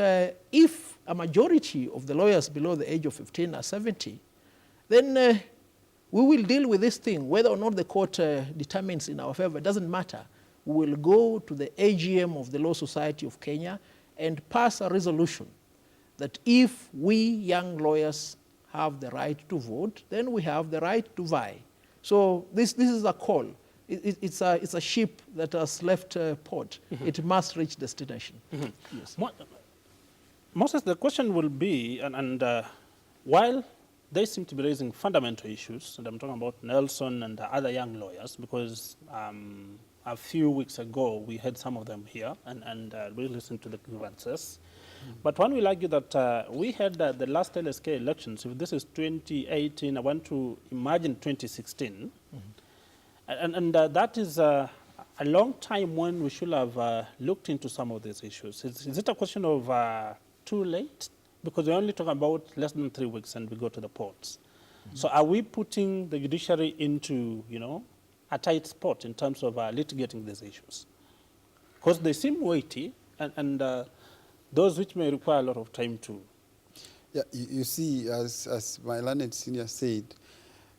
if a majority of the lawyers below the age of 15 are 70, then we will deal with this thing. Whether or not the court determines in our favor, doesn't matter. We will go to the AGM of the Law Society of Kenya and pass a resolution that if we young lawyers have the right to vote, then we have the right to vie. So this is a call. It's a ship that has left port. It must reach destination. Yes. Moses, the question will be, while they seem to be raising fundamental issues, and I'm talking about Nelson and the other young lawyers, because a few weeks ago we had some of them here, and we listened to the grievances. But one will argue that we had the last LSK elections. If this is 2018, I want to imagine 2016. And that is a long time when we should have looked into some of these issues. Is it a question of too late? Because we're only talking about less than 3 weeks and we go to the ports. So are we putting the judiciary into, a tight spot in terms of litigating these issues? Because they seem weighty and those which may require a lot of time too. Yeah, you see, as my learned senior said,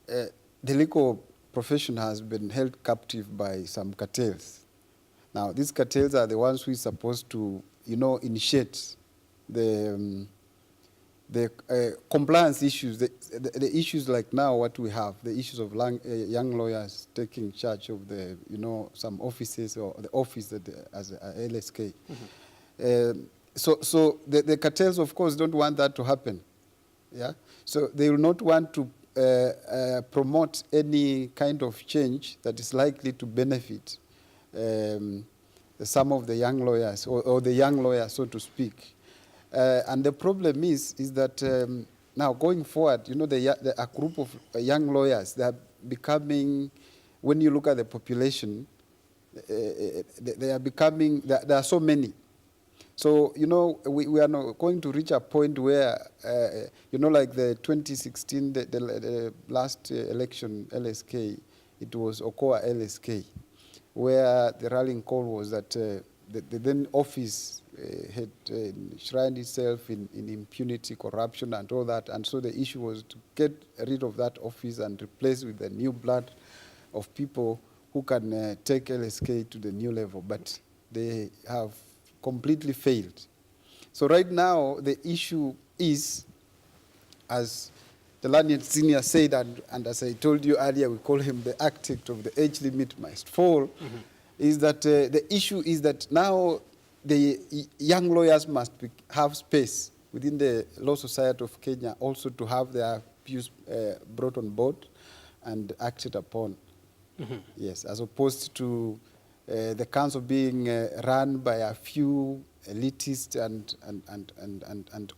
the legal profession has been held captive by some cartels. Now, these cartels are the ones who are supposed to, initiate the compliance issues, the issues like now what we have, the issues of young lawyers taking charge of the, some offices or the office that as a LSK. So the cartels, of course, don't want that to happen. Yeah. So they will not want to promote any kind of change that is likely to benefit some of the young lawyers or the young lawyers, so to speak. And the problem is that now going forward, a group of young lawyers, they are becoming, when you look at the population, they are becoming, there are so many. So, we are now going to reach a point where, like the 2016, the last election, LSK, it was Okoa LSK, where the rallying call was that the then office had enshrined itself in impunity, corruption, and all that. And so the issue was to get rid of that office and replace with the new blood of people who can take LSK to the new level. But they have completely failed. So right now, the issue is, as the learned senior said, and as I told you earlier, we call him the architect of the age limit must fall, is that the issue is that now the young lawyers must have space within the Law Society of Kenya also to have their views brought on board and acted upon. Yes, as opposed to the council being run by a few elitists and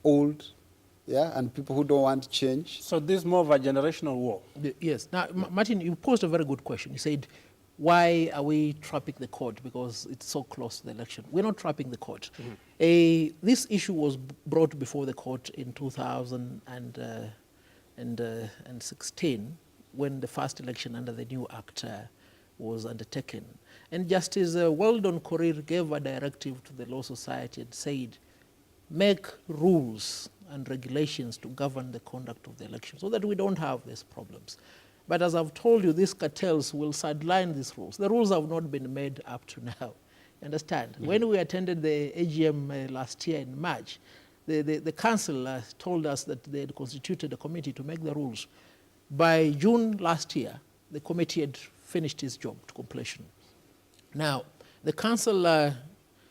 old, and people who don't want change. So this is more of a generational war. Yes. Now, Martin, you posed a very good question. You said, why are we trapping the court because it's so close to the election? We're not trapping the court. This issue was brought before the court in 2016 when the first election under the new act was undertaken. And Justice Weldon Korir gave a directive to the Law Society and said, make rules and regulations to govern the conduct of the election so that we don't have these problems. But as I've told you, these cartels will sideline these rules. The rules have not been made up to now. You understand? When we attended the AGM last year in March, the council told us that they had constituted a committee to make the rules. By June last year, the committee had finished its job to completion. Now, the council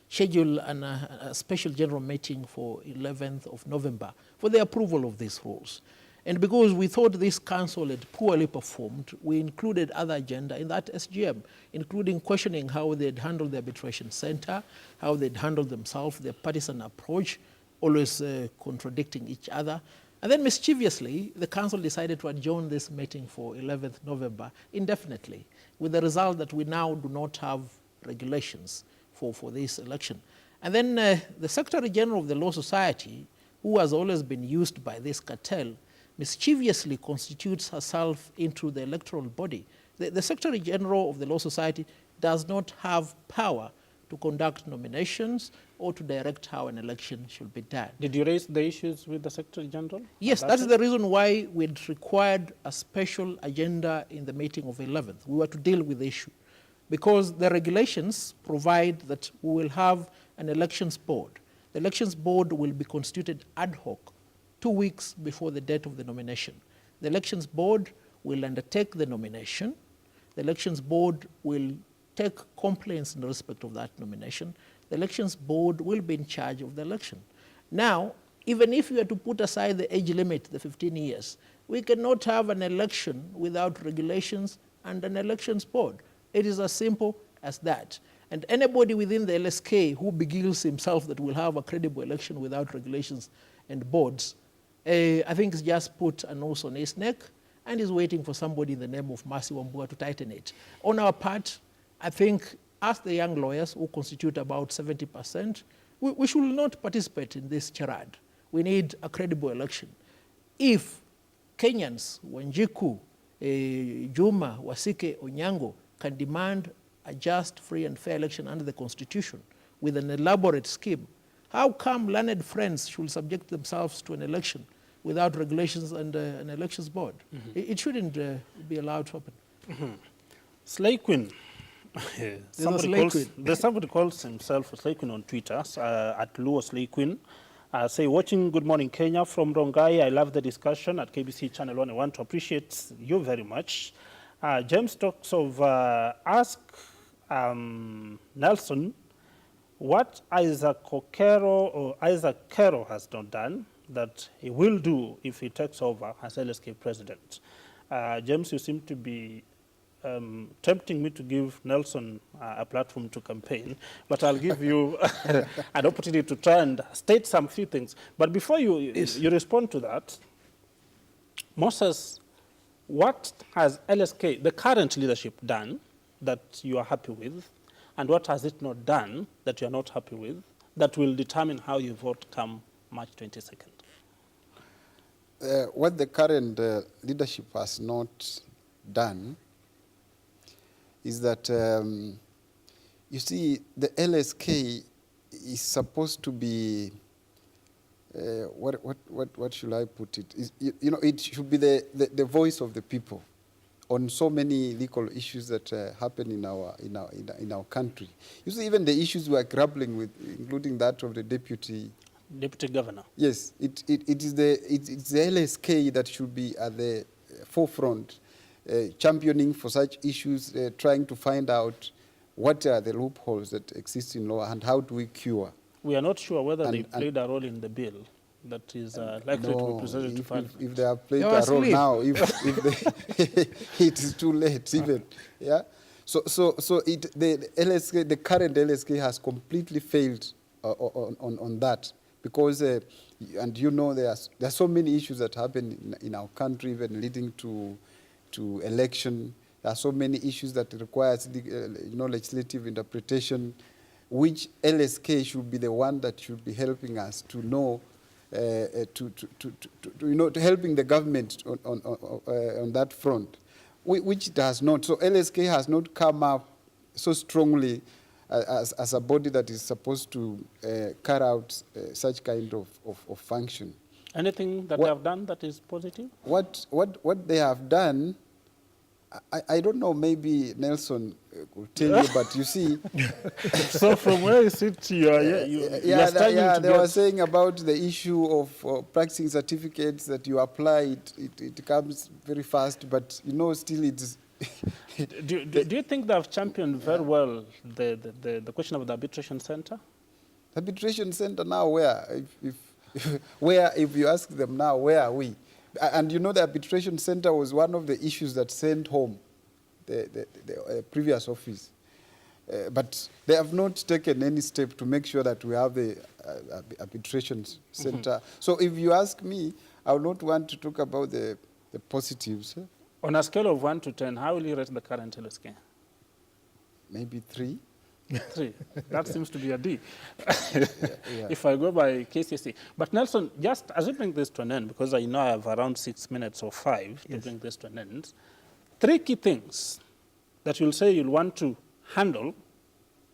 schedule a special general meeting for 11th of November for the approval of these rules. And because we thought this council had poorly performed, we included other agenda in that SGM, including questioning how they'd handled the arbitration center, how they'd handled themselves, their partisan approach, always contradicting each other. And then mischievously, the council decided to adjourn this meeting for 11th November indefinitely, with the result that we now do not have regulations for this election. And then the Secretary General of the Law Society, who has always been used by this cartel, mischievously constitutes herself into the electoral body. The Secretary General of the Law Society does not have power to conduct nominations or to direct how an election should be done. Did you raise the issues with the Secretary General? Yes, that's the reason why we'd required a special agenda in the meeting of 11th. We were to deal with the issue because the regulations provide that we will have an elections board. The elections board will be constituted ad hoc 2 weeks before the date of the nomination. The elections board will undertake the nomination. The elections board will take complaints in respect of that nomination. The elections board will be in charge of the election. Now, even if you are to put aside the age limit, the 15 years, we cannot have an election without regulations and an elections board. It is as simple as that. And anybody within the LSK who beguiles himself that we'll have a credible election without regulations and boards, I think he's just put a nose on his neck and is waiting for somebody in the name of Mercy Wambua to tighten it. On our part, I think as the young lawyers who constitute about 70%, we should not participate in this charade. We need a credible election. If Kenyans, Wanjiku, Juma, Wasike, Onyango, can demand a just, free and fair election under the Constitution with an elaborate scheme, how come learned friends should subject themselves to an election without regulations and an elections board? It shouldn't be allowed to happen. Slay Queen. Somebody calls himself Slay Queen on Twitter, at Luo Slay Queen. Say, watching Good Morning Kenya from Rongai. I love the discussion at KBC Channel 1. I want to appreciate you very much. James talks of ask Nelson what Isaac Kero has not done that he will do if he takes over as LSK president. James, you seem to be tempting me to give Nelson a platform to campaign, but I'll give you an opportunity to try and state some few things. But before you respond to that, Moses, what has LSK, the current leadership, done that you are happy with, and what has it not done that you are not happy with, that will determine how you vote come March 22nd? What the current leadership has not done is that, you see, the LSK is supposed to be, what should I put it? You know, it should be the voice of the people on so many legal issues that happen in our country. You see, even the issues we are grappling with, including that of the deputy governor. Yes, it's the LSK that should be at the forefront, championing for such issues, trying to find out what are the loopholes that exist in law and how do we cure. We are not sure whether they played a role in the bill that is likely to be presented to Parliament. If they have played a role now, if they it is too late even. Yeah. So the LSK, the current LSK has completely failed on that. Because, and you know, there are so many issues that happen in our country, even leading to election. There are so many issues that require legislative interpretation, which LSK should be the one that should be helping us to know, to helping the government on that front, which it has not. So LSK has not come up so strongly as a body that is supposed to carry out such kind of function. Anything that they have done that is positive? What they have done, I don't know, maybe Nelson will tell you, but you see... So from where you sit, you are they were saying about the issue of practicing certificates that you apply, it comes very fast, but you know, still it's... do you think they have championed very well the question of the arbitration center? Arbitration center now, where? Where, if you ask them now, where are we? And you know, the arbitration center was one of the issues that sent home the previous office. But they have not taken any step to make sure that we have the arbitration center. So if you ask me, I would not want to talk about the positives. On a scale of 1 to 10, how will you rate the current LSK? Maybe 3. 3. That seems to be a D. Yeah. If I go by KCC. But Nelson, just as we bring this to an end, because I know I have around 6 minutes or 5 to bring this to an end, 3 key things that you'll say you'll want to handle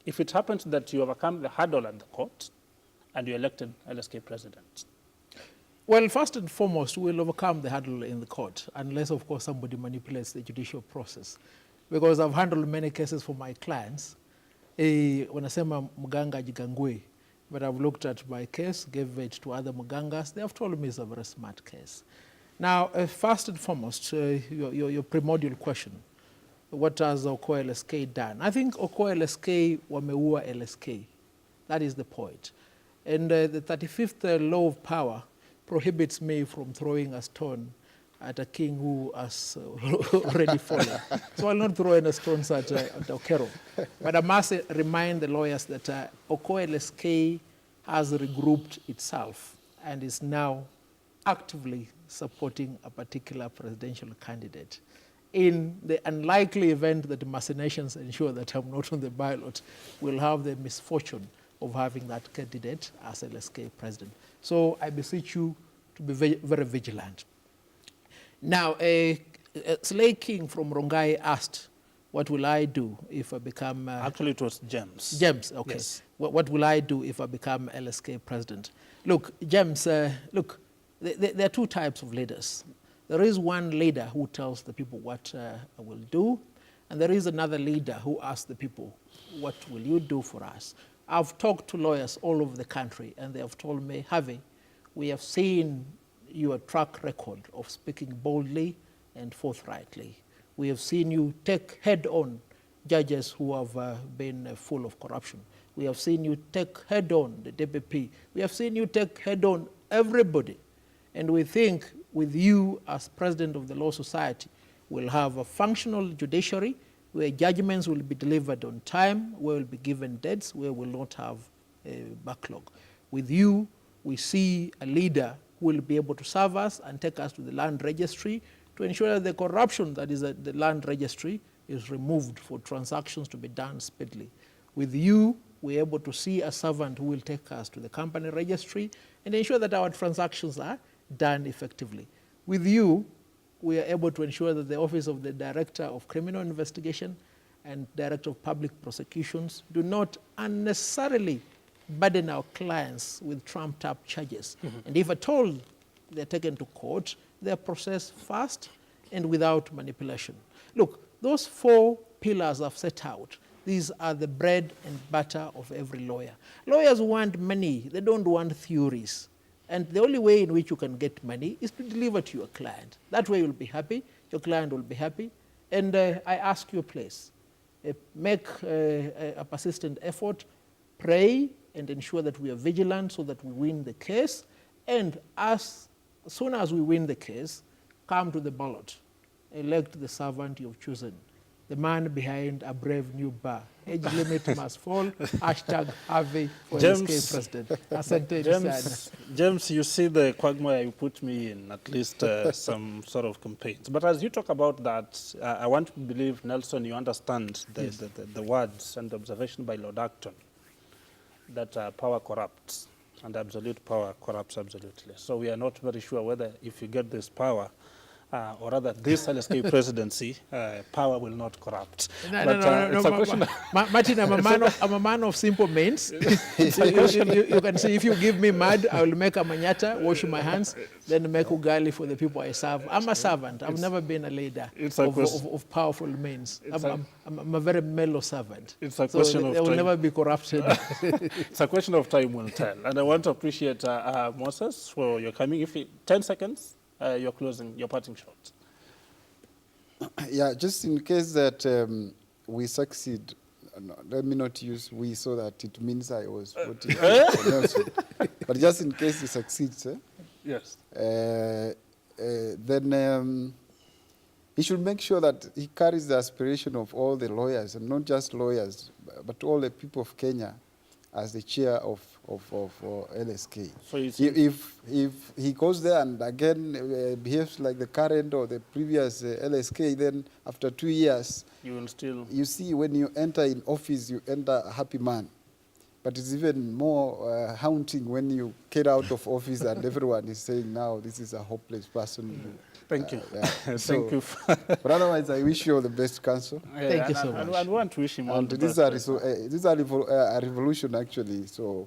if it happens that you overcome the hurdle at the court and you're elected LSK president. Well, first and foremost, we'll overcome the hurdle in the court, unless, of course, somebody manipulates the judicial process. Because I've handled many cases for my clients. Wanasema mganga jigangwe, but I've looked at my case, gave it to other mugangas. They have told me it's a very smart case. Now, first and foremost, your primordial question, what has Okoa LSK done? I think Okoa LSK wameua LSK. That is the point. And the 35th law of power prohibits me from throwing a stone at a king who has already fallen. So I'll not throw any stones at Okero. But I must remind the lawyers that Okoa LSK has regrouped itself and is now actively supporting a particular presidential candidate. In the unlikely event that machinations ensure that I'm not on the ballot, we'll have the misfortune of having that candidate as LSK president. So I beseech you to be very vigilant. Now, a Slay King from Rongai asked, what will I do if I become... Actually, it was James. James, okay. Yes. What will I do if I become LSK president? Look, James, look, there are 2 types of leaders. There is one leader who tells the people what I will do, and there is another leader who asks the people, what will you do for us? I've talked to lawyers all over the country, and they have told me, Harvey, we have seen your track record of speaking boldly and forthrightly. We have seen you take head-on judges who have been full of corruption. We have seen you take head-on the DPP. We have seen you take head-on everybody. And we think with you as president of the Law Society, we'll have a functional judiciary where judgments will be delivered on time, where we'll be given dates, where we'll not have a backlog. With you, we see a leader who will be able to serve us and take us to the land registry to ensure that the corruption that is at the land registry is removed for transactions to be done speedily. With you, we're able to see a servant who will take us to the company registry and ensure that our transactions are done effectively. With you, we are able to ensure that the Office of the Director of Criminal Investigation and Director of Public Prosecutions do not unnecessarily burden our clients with trumped-up charges. And if at all they're taken to court, they're processed fast and without manipulation. Look, those 4 pillars I've set out, these are the bread and butter of every lawyer. Lawyers want money, they don't want theories. And the only way in which you can get money is to deliver to your client. That way you'll be happy, your client will be happy. And I ask you, please, make a persistent effort, pray, and ensure that we are vigilant so that we win the case. And as soon as we win the case, come to the ballot. Elect the servant you've chosen, the man behind a brave new bar. Age limit must fall. #Harvey for LSK president. Asante James, you see the quagmire you put me in, at least some sort of campaigns. But as you talk about that, I want to believe, Nelson, you understand the words and the observation by Lord Acton that power corrupts and absolute power corrupts absolutely. So we are not very sure whether if you get this power, or rather this LSK presidency, power will not corrupt. Martin, I'm a man of simple means. You can see if you give me mud, I will make a manyata, wash my hands, then make ugali for the people I serve. I'm a servant. I've never been a leader of powerful means. I'm a very mellow servant. It's a question of time. They will never be corrupted. It's a question of time will tell. And I want to appreciate Moses for your coming. If 10 seconds. Your closing, your parting shot. Yeah, just in case that we succeed no, let me not use we so that it means I was voting for Nelson. But just in case he succeeds, Yes. then he should make sure that he carries the aspiration of all the lawyers, and not just lawyers, but all the people of Kenya as the chair of LSK. So you see, If he goes there and again behaves like the current or the previous LSK, then after 2 years, you will still... you see when you enter in office, you enter a happy man. But it's even more haunting when you get out of office and everyone is saying now this is a hopeless person. Thank you. Yeah. Thank you. But otherwise, I wish you all the best, Council. Yeah, Thank you so much. I want to wish him all And the this best. is a revolution, actually. So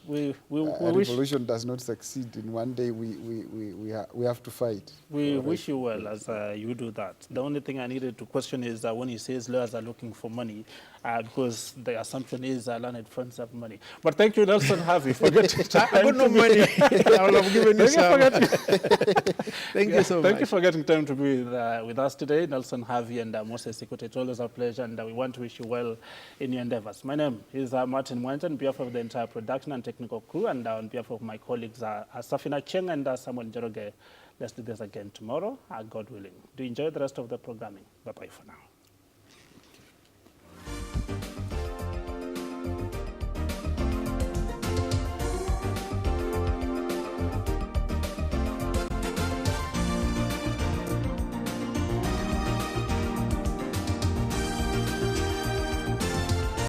We a wish... revolution does not succeed in one day. We have to fight. We wish you well as you do that. The only thing I needed to question is when he says lawyers are looking for money, because the assumption is learned friends have money. But thank you, Nelson Harvey, for getting time. I got no money. I will have given you some. Thank you so much. Thank you for getting time to be with us today, Nelson Harvey and Moses Sikute. It's always a pleasure, and we want to wish you well in your endeavors. My name is Martin Mwanja, on behalf of the entire production and technical crew, and on behalf of my colleagues Safina Cheng and Samuel Njoroge. Let's do this again tomorrow, God willing. Do enjoy the rest of the programming. Bye-bye for now.